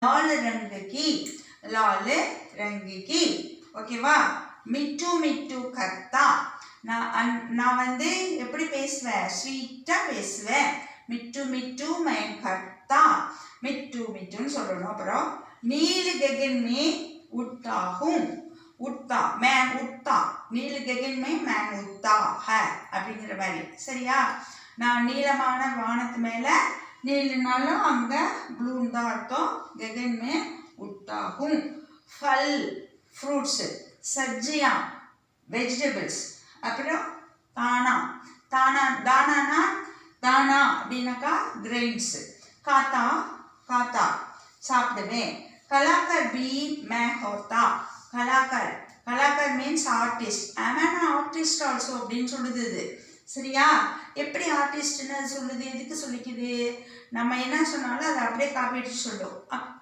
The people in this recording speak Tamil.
लाल रंग की, लाल रंग की. ஓகேவா? மிட்டு மிட்டு கத்தா. நான் வந்து எப்படி பேசுவேன்? ஸ்வீட்டா பேசுவேன். மிட்டு மிட்டு मैं करता. மிட்டு மிட்டுன்னு சொல்லணும். அப்புறம் नील गगन में उड़ता हूँ. उड़ता मैं उड़ता. नील गगन में मैं उड़ता है அப்படிங்கிற மாதிரி. சரியா? நான் நீளமான வானத்து மேல, நீலனாலும் அங்க ப்ளூன்னு தான் அர்த்தம். गगन में उड़ता हूँ. फल फ्रूट्स, सब्जियां வெஜிடபிள்ஸ். அப்புறம் தானா. தானானா தானா அப்படின்னாக்கா கிரெயின்ஸ். காத்தா காத்தா சாப்பிடுவேன். கலாக்கர் பி மே ஹோத்தா. கலாக்கர், கலாக்கர் means artist. ஆமாம் ஆர்டிஸ்ட் ஆல்சோ அப்படின்னு சொல்லுது இது. சரியா? எப்படி ஆர்டிஸ்ட்னு சொல்லுது? எதுக்கு சொல்லிக்குது? நம்ம என்ன சொன்னாலும் அதை அப்படியே காப்பி அடிச்சு சொல்லும். அக்கா